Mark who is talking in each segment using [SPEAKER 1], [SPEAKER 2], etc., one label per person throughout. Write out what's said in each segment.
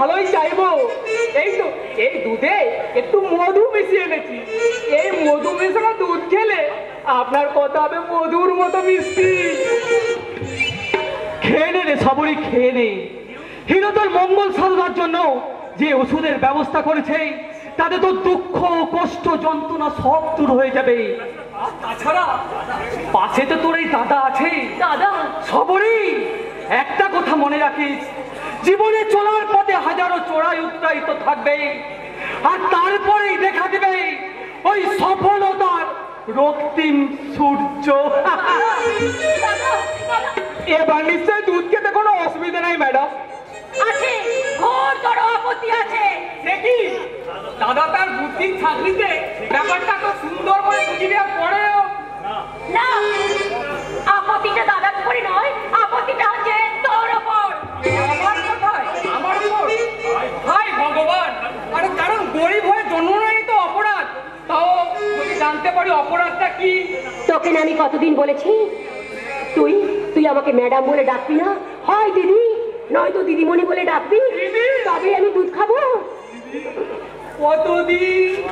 [SPEAKER 1] ভালোই চাইবো। এই তো এই দুধে একটু মধু মিশিয়ে এনেছি। এই মধু মেশানো দুধ খেলে আপনার কথা হবে মধুর মতো মিষ্টি।
[SPEAKER 2] খেয়ে নে রে সবরই, খেয়ে নে। হিরো তোর মঙ্গল সাধনার জন্য যে ওষুধের ব্যবস্থা করেছে তাতে তো দুঃখ কষ্ট যন্ত্রণা সব দূর হয়ে যাবে। তাছাড়া পাশে তো তোর এই দাদা আছে। দাদা সবরই, একটা কথা মনে রাখিস, জীবনে চলার পথে হাজারো চড়াই উৎরাই তো থাকবে, আর তারপরেই দেখা দেবে ওই সফলতার রক্তিম সূর্য।
[SPEAKER 1] এবার নিশ্চয়ই দুধ খেতে কোনো অসুবিধা নাই ম্যাডাম?
[SPEAKER 3] আছে, ঘোর তোর আপত্তি আছে।
[SPEAKER 1] দেখি দাদা তার বুদ্ধির ছাত্রীতে ব্যাপারটা তো সুন্দর করে বুঝিয়ে পড়েও
[SPEAKER 3] না, আপত্তিটা দাদার উপরে নয়, আপত্তিটা হচ্ছে তোর ওপর।
[SPEAKER 1] আমার কোথায়? আমার উপর? হাই ভগবান! আরে কারণ গরিব হয়ে জন্ম নেই তো অপরাধ। তাও যদি জানতে পারি অপরাধটা কি।
[SPEAKER 3] তোকে না আমি কতদিন বলেছি তুই তুই আমাকে ম্যাডাম বলে ডাকবি না, হয় দিদি নয়তো দিদিমণি বলে ডাকবি, তবে আমি দুধ খাবো।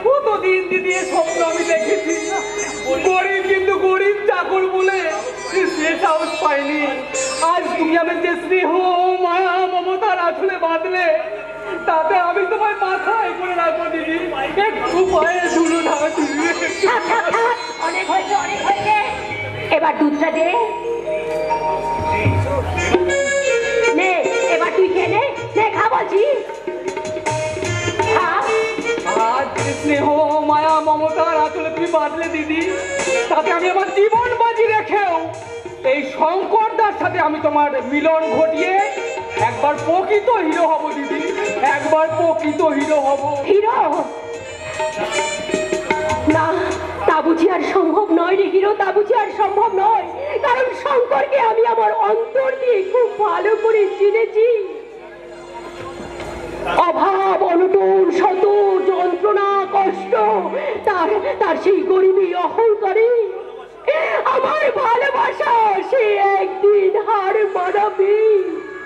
[SPEAKER 1] কতদিন দিদি স্বপ্ন আমি দেখেছি। গরিব কিন্তু গরিব চাকর বলে সে সাহস পাইনি। আজ তুমি আমি যে স্নেহ মায়া মমতার আসলে বাঁধলে, তাতে আমি তোমায় মাথায় করে রাখবো দিদি। একটু পায়ে ধুলো না দিদি।
[SPEAKER 3] অনেক হয়েছে, অনেক হয়েছে, এবার দুধটা দে। নে এবার তুই খেয়ে নে, খা বলছি।
[SPEAKER 1] আজ স্নেহ মায়া মমতার আসলে তুমি বাঁধলে দিদি, তাতে আমি আমার জীবন বাজি রেখেও এই শঙ্করদার সাথে আমি তোমার মিলন ঘটিয়ে একবার প্রকৃত হিরো হব দিদি, একবার প্রকৃত হিরো হব।
[SPEAKER 3] হিরো না, তা বুঝি আর সম্ভব নয় রে হিরো, তা বুঝি আর সম্ভব নয়। কারণ শঙ্করকে আমি আমার অন্তর দিয়ে খুব ভালো করে চিনেছি। অভাব অনটন শত যন্ত্রণা কষ্ট, তার সেই গরিবী অহংকারে আমার ভালোবাসা সে একদিন হার মানাবে।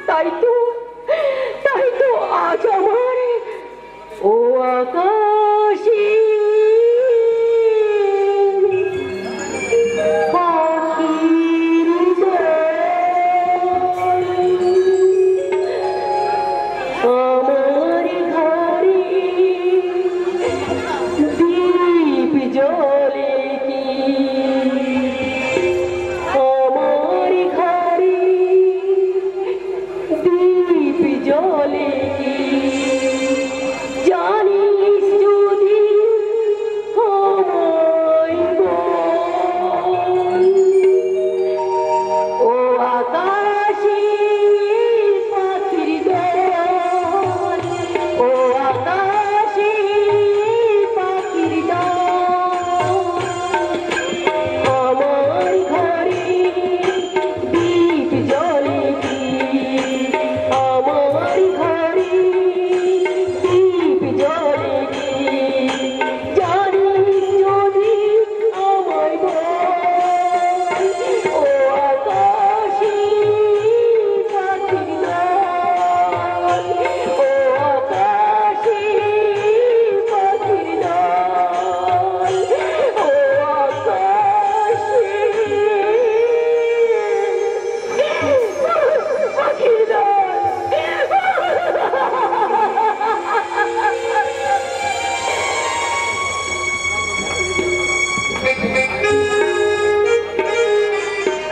[SPEAKER 3] তাই তো আজ আমার ও আকাশে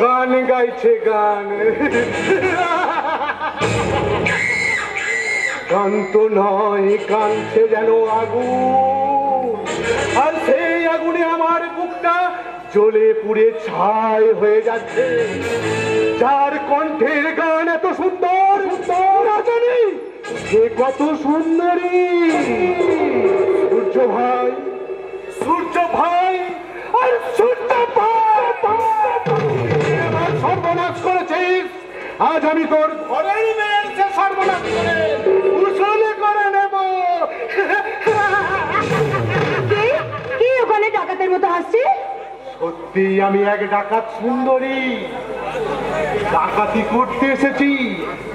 [SPEAKER 4] গান গাইছে গান, গান তো নয়, কানছে যেন আগুন, আর সেই আগুনে আমার বুকটা জ্বলে পুড়ে ছাই হয়ে যাচ্ছে। যার কণ্ঠের গান এত সুন্দর জানি সে কত সুন্দরী। সূর্য ভাই আর সূর্য সর্বনাশ করেছিস। আজ আমি তোর ঘরের মেয়ের সে সর্বনাশ করে উসলে করে নেব।
[SPEAKER 3] কি ওখানে ডাকাতের মতো আসছে?
[SPEAKER 4] সত্যি আমি এক ডাকাত সুন্দরী। ডাকাতি করতে এসেছি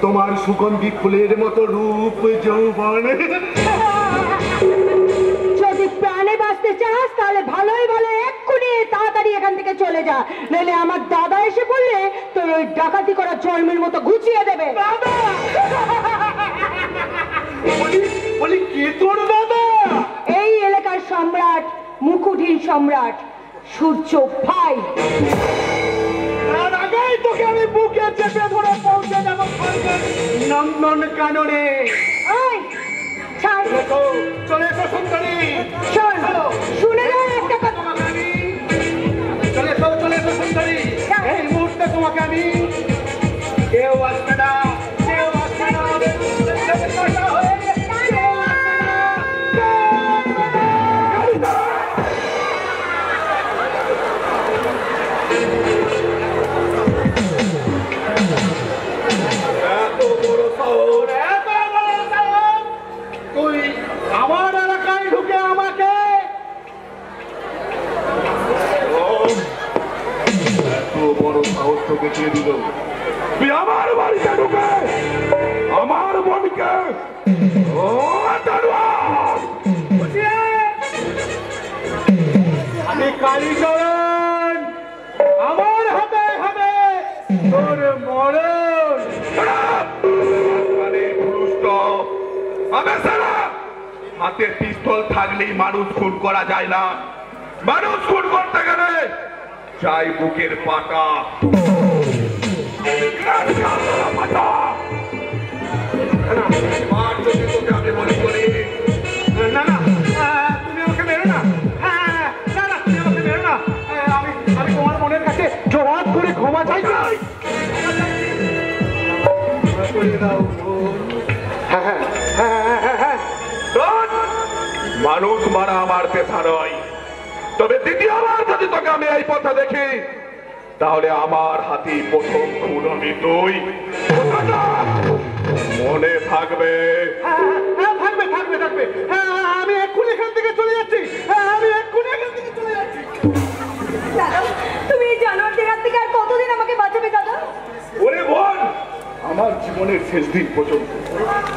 [SPEAKER 4] তোমার সুগন্ধি ফুলের মতো রূপ যৌবন।
[SPEAKER 3] যদি প্রাণে বাঁচতে চাস তাহলে ভালোই ভালো এক্ষুনি তাড়াতাড়ি এখান থেকে চলে যা, নইলে আমার দাদা এসে বললে তোর ওই ডাকাতি করা জন্মের মতো গুছিয়ে দেবে।
[SPEAKER 4] বলি কে তোর দাদা?
[SPEAKER 3] এই এলাকার সম্রাট, মুকুটহীন সম্রাট সূর্য ভাই।
[SPEAKER 4] তার আগেই তোকে আমি বুকে চেপে ধরে পৌঁছে যাবো নন্দন কাননে।
[SPEAKER 3] এই, ছাড়।
[SPEAKER 4] চলে এসো সুন্দরী।
[SPEAKER 3] শোন, শুনে নে একটা কথা।
[SPEAKER 4] চলে এসো সুন্দরী। এই মুহূর্তে তোমাকে আমি কেউ আসবে না, কেউ আসবে না, তুই আমার এলাকায় ঢুকে আমাকে এত বড় সাহস তোকে দিয়ে দিল? তুই আমার বাড়িতে ঢুকে আমার বোনকে আমি কালীচরণ, আমার হাতে হবে তোর মরণ। হাতে পিস্তল থাকলেই মানুষ খুন করা যায় না, মানুষ খুন করতে গেলে চাই বুকের পাটা। আমি মনে করি না না, তুমি আমাকে মেরো না, না না তুমি আমাকে মেরো না। আমি তোমার মনের কাছে জোড়াত করে ক্ষমা চাই। মানুষ মারা আমার পেশা নয়, তবে দ্বিতীয়বার যদি তোকে আমি এই পথে দেখি তাহলে আমার হাতে প্রথম খুন আমি তুই। মনে থাকবে? থাকবে থাকবে থাকবে। আমি এক্ষুনি এখান থেকে চলে যাচ্ছি, আমি এক্ষুনি এখান থেকে চলে যাচ্ছি।
[SPEAKER 3] দাদা, তুমি এই জানোয়ারদের হাত থেকে আর কতদিন আমাকে বাঁচাবে দাদা?
[SPEAKER 4] ওরে বোন, আমার জীবনের শেষ দিন পর্যন্ত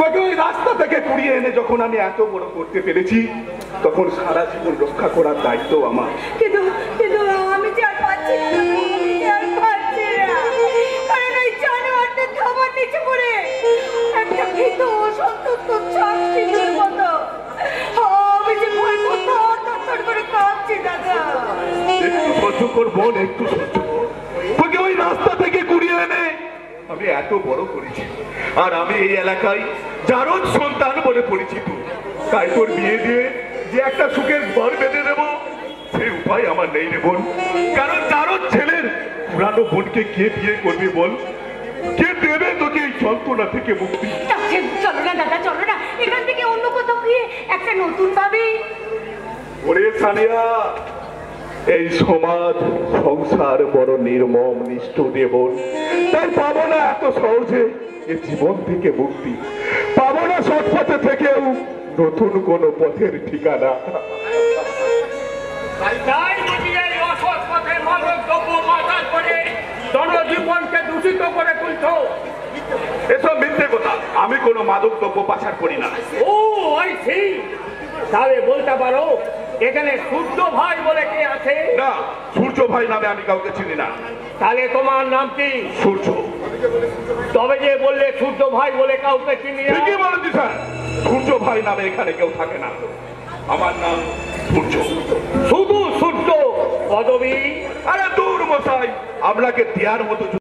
[SPEAKER 4] তোকে ওই রাস্তা থেকে কুড়িয়ে এনে যখন আমি এত বড় করতে পেরেছি, তখন সারা জীবন রক্ষা করার দায়িত্ব আমার।
[SPEAKER 3] কিন্তু কিন্তু আমি যে আর পাচ্ছি না, আমি যে আর পাচ্ছি না। কারণ ওই জানোয়ারদের খাবার নিচে পড়ে একটা ভীত অসন্তুষ্ট চাকরির মতো আমি যে ভয় থরথর করে কাঁপছি দাদা।
[SPEAKER 4] একটু সহ্য কর বোন, একটু সহ্য কর। তোকে ওই রাস্তা থেকে কুড়িয়ে এনে আমি এত বড় করেছি, আর আমি এই এলাকায় জারদ সন্তান বলে পরিচিত। তাই তোর বিয়ে দিয়ে যে একটা সুখের ঘর বেঁধে দেবো সেই উপায় আমার নেই রে বোন। কারণ জারদ ছেলের পুরানো বোনকে কে বিয়ে করবে বল? কে দেবে তোকে এই যন্ত্রণা থেকে মুক্তি?
[SPEAKER 3] চলো না দাদা, চলো না, এখান থেকে অন্য কোথাও গিয়ে একটা নতুন ভাবে।
[SPEAKER 4] ওরে সানিয়া, এই সমাজ সংসার বড় নির্মম নিষ্ঠুর বোন, তাই পাবো না এত সহজে এ জীবন থেকে মুক্তি, পাবো না সৎ পথে থেকেও নতুন কোন পথের ঠিকানা।
[SPEAKER 1] জনজীবনকে দূষিত করে তুলছো।
[SPEAKER 4] এসব মিথ্যে কথা, আমি কোনো মাদক দ্রব্য পাচার করি না।
[SPEAKER 1] ও আই সি, তাহলে বলতে পারো এখানে সূর্য ভাই বলে কে আছে?
[SPEAKER 4] না, সূর্য ভাই নামে আমি কাউকে চিনি না।
[SPEAKER 1] তাহলে তোমার নাম কি?
[SPEAKER 4] সূর্য।
[SPEAKER 1] তবে যে বললে সূর্য ভাই বলে কাউকে চিনি না।
[SPEAKER 4] ঠিকই বলেছি স্যার, সূর্য ভাই নামে এখানে কেউ থাকে না, আমার নাম সূর্য।
[SPEAKER 1] শুধু সূর্য পদবী?
[SPEAKER 4] আরে দূর মশাই, আপনাকে দেওয়ার মতো